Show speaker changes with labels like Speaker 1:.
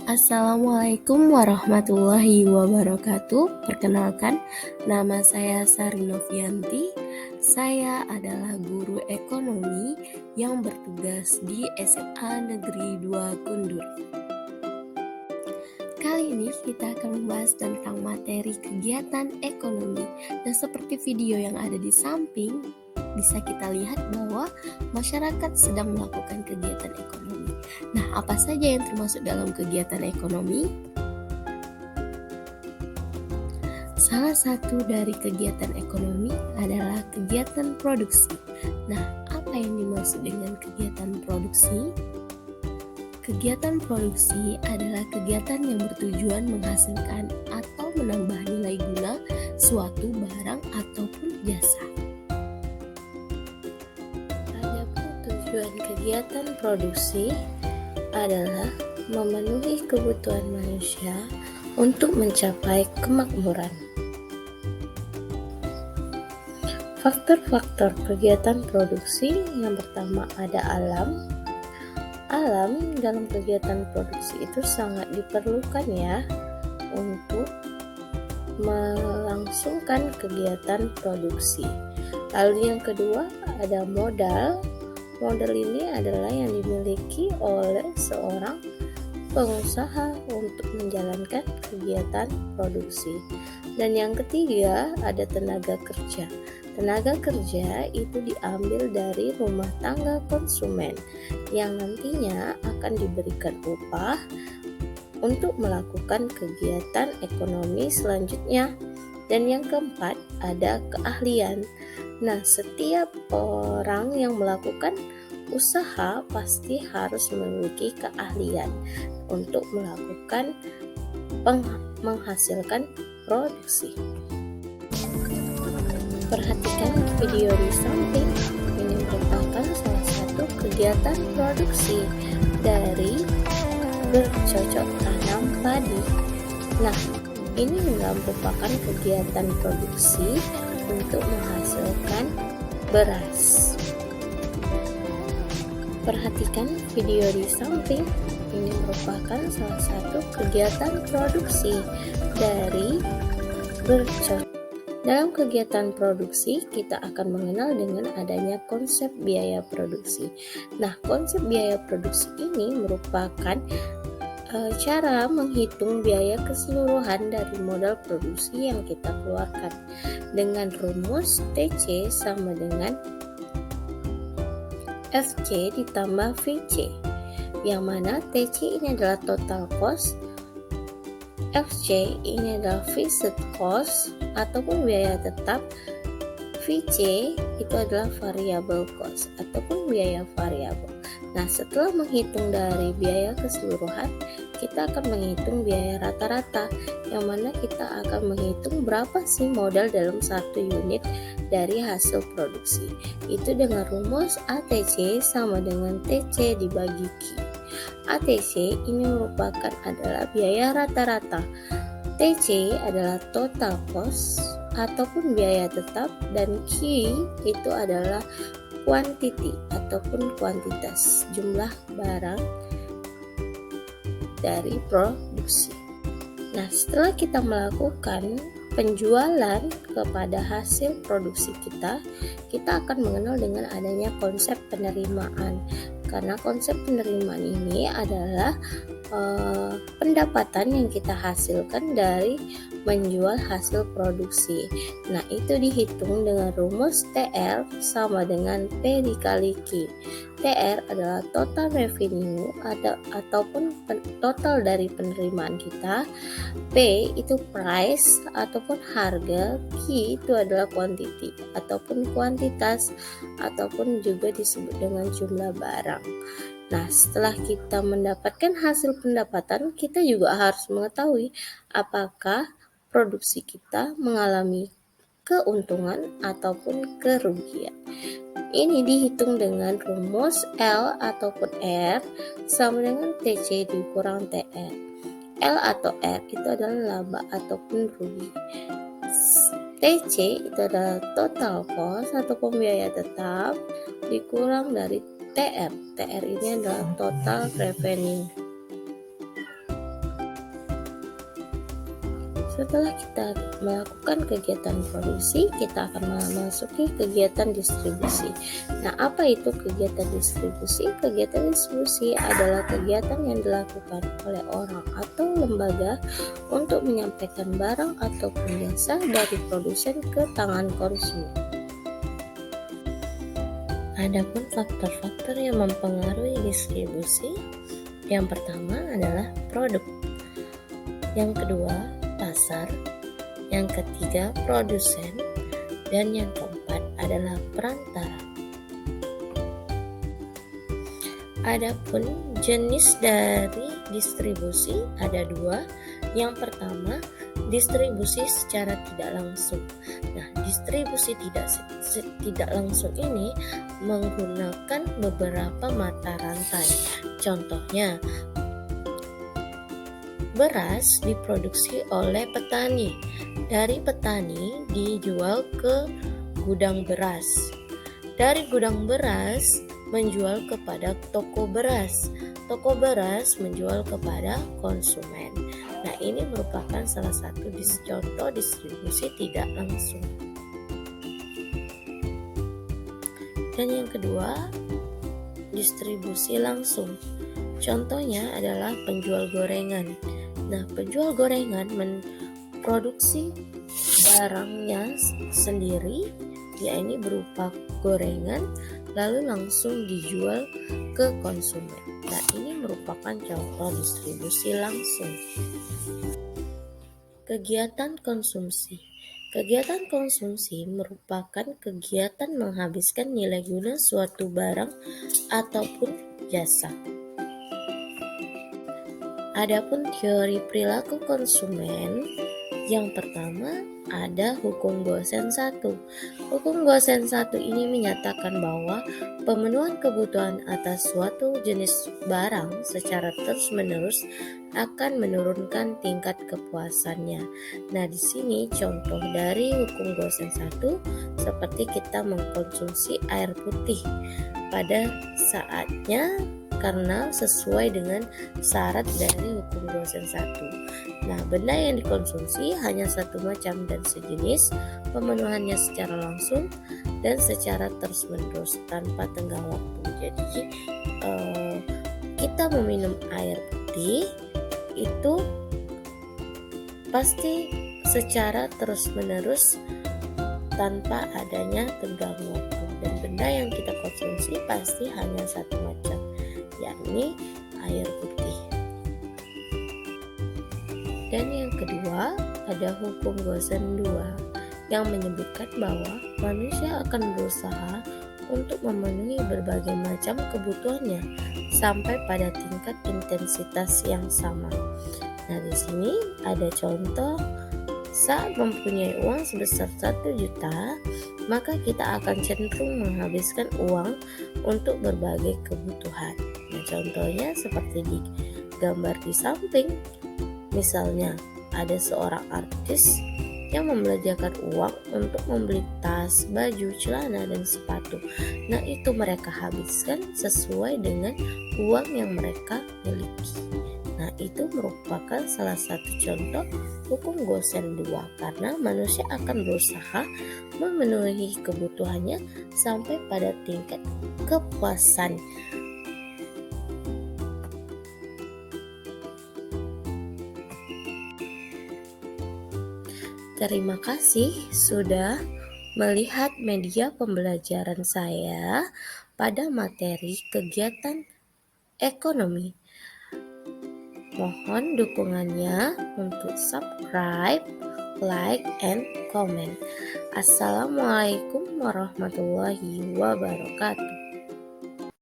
Speaker 1: Assalamualaikum warahmatullahi wabarakatuh. Perkenalkan, nama saya Sari Novianti. Saya adalah guru ekonomi yang bertugas di SMA Negeri 2 Kundur. Kali ini kita akan membahas tentang materi kegiatan ekonomi. Dan seperti video yang ada di samping, bisa kita lihat bahwa masyarakat sedang melakukan kegiatan ekonomi. Nah, apa saja yang termasuk dalam kegiatan ekonomi? Salah satu dari kegiatan ekonomi adalah kegiatan produksi. Nah, apa yang dimaksud dengan kegiatan produksi? Kegiatan produksi adalah kegiatan yang bertujuan menghasilkan atau menambah nilai guna suatu barang ataupun jasa. Adapun tujuan kegiatan produksi adalah memenuhi kebutuhan manusia untuk mencapai kemakmuran. Faktor-faktor kegiatan produksi yang pertama ada alam. Alam dalam kegiatan produksi itu sangat diperlukan ya untuk melangsungkan kegiatan produksi. Lalu yang kedua ada modal. Modal ini adalah yang dimiliki oleh seorang pengusaha untuk menjalankan kegiatan produksi. Dan yang ketiga ada tenaga kerja. Tenaga kerja itu diambil dari rumah tangga konsumen yang nantinya akan diberikan upah untuk melakukan kegiatan ekonomi selanjutnya. Dan yang keempat ada keahlian. Nah, setiap orang yang melakukan usaha pasti harus memiliki keahlian untuk melakukan menghasilkan produksi. Perhatikan video di samping, ini merupakan salah satu kegiatan produksi dari bercocok tanam padi. Nah, ini merupakan kegiatan produksi untuk menghasilkan beras. Perhatikan video di samping, ini merupakan salah satu kegiatan produksi dari bercocok. Dalam kegiatan produksi, kita akan mengenal dengan adanya konsep biaya produksi. Nah, konsep biaya produksi ini merupakan cara menghitung biaya keseluruhan dari modal produksi yang kita keluarkan dengan rumus TC sama dengan FC ditambah VC, yang mana TC ini adalah total cost, FC ini adalah fixed cost ataupun biaya tetap, VC itu adalah variable cost ataupun biaya variabel. Nah, setelah menghitung dari biaya keseluruhan, kita akan menghitung biaya rata-rata, yang mana kita akan menghitung berapa sih modal dalam satu unit dari hasil produksi. Itu dengan rumus ATC sama dengan TC dibagi Q. ATC ini merupakan adalah biaya rata-rata. TC adalah total cost ataupun biaya tetap, dan Q itu adalah quantity ataupun kuantitas jumlah barang dari produksi. Nah, setelah kita melakukan penjualan kepada hasil produksi kita akan mengenal dengan adanya konsep penerimaan. Karena konsep penerimaan ini adalah pendapatan yang kita hasilkan dari menjual hasil produksi. Nah, itu dihitung dengan rumus TR sama dengan P dikali Q. TR adalah total revenue ataupun total dari penerimaan kita. P itu price ataupun harga. Q itu adalah quantity ataupun kuantitas, ataupun juga disebut dengan jumlah barang. Nah, setelah kita mendapatkan hasil pendapatan, kita juga harus mengetahui apakah produksi kita mengalami keuntungan ataupun kerugian. Ini dihitung dengan rumus L ataupun R sama dengan TC dikurang TR. L atau R itu adalah laba ataupun rugi. TC itu adalah total cost ataupun biaya tetap dikurang dari TR. TR ini adalah total revenue. Setelah kita melakukan kegiatan produksi, kita akan memasuki kegiatan distribusi. Nah, apa itu kegiatan distribusi? Kegiatan distribusi adalah kegiatan yang dilakukan oleh orang atau lembaga untuk menyampaikan barang ataupun jasa dari produsen ke tangan konsumen. Adapun faktor-faktor yang mempengaruhi distribusi, yang pertama adalah produk, yang kedua pasar, yang ketiga produsen, dan yang keempat adalah perantara. Adapun jenis dari distribusi ada dua. Yang pertama, distribusi secara tidak langsung. Nah, distribusi tidak langsung ini menggunakan beberapa mata rantai. Contohnya, beras diproduksi oleh petani. Dari petani dijual ke gudang beras. Dari gudang beras menjual kepada toko beras. Toko beras menjual kepada konsumen. Nah, ini merupakan salah satu contoh distribusi tidak langsung. Dan yang kedua, distribusi langsung. Contohnya adalah penjual gorengan. Nah, penjual gorengan memproduksi barangnya sendiri, ya ini berupa gorengan, lalu langsung dijual ke konsumen. Nah, ini merupakan contoh distribusi langsung. Kegiatan konsumsi. Kegiatan konsumsi merupakan kegiatan menghabiskan nilai guna suatu barang ataupun jasa. Adapun teori perilaku konsumen, yang pertama ada hukum Gosen 1. Hukum Gosen 1 ini menyatakan bahwa pemenuhan kebutuhan atas suatu jenis barang secara terus-menerus akan menurunkan tingkat kepuasannya. Nah, di sini contoh dari hukum Gosen 1 seperti kita mengkonsumsi air putih pada saatnya karena sesuai dengan syarat dari hukum Gosen 1. Nah, benda yang dikonsumsi hanya satu macam dan sejenis, pemenuhannya secara langsung dan secara terus-menerus tanpa tenggang waktu. Jadi, kita meminum air putih itu pasti secara terus-menerus tanpa adanya tenggang waktu. Dan benda yang kita konsumsi pasti hanya satu macam, yakni air putih. Dan yang kedua, ada hukum Gosen 2 yang menyebutkan bahwa manusia akan berusaha untuk memenuhi berbagai macam kebutuhannya sampai pada tingkat intensitas yang sama. Nah, di sini ada contoh, saat mempunyai uang sebesar 1 juta, maka kita akan cenderung menghabiskan uang untuk berbagai kebutuhan. Nah, contohnya seperti di gambar di samping. Misalnya, ada seorang artis yang membelanjakan uang untuk membeli tas, baju, celana, dan sepatu. Nah, itu mereka habiskan sesuai dengan uang yang mereka miliki. Nah, itu merupakan salah satu contoh hukum Gosen 2 karena manusia akan berusaha memenuhi kebutuhannya sampai pada tingkat kepuasan. Terima kasih sudah melihat media pembelajaran saya pada materi kegiatan ekonomi. Mohon dukungannya untuk subscribe, like, and comment. Assalamualaikum warahmatullahi wabarakatuh.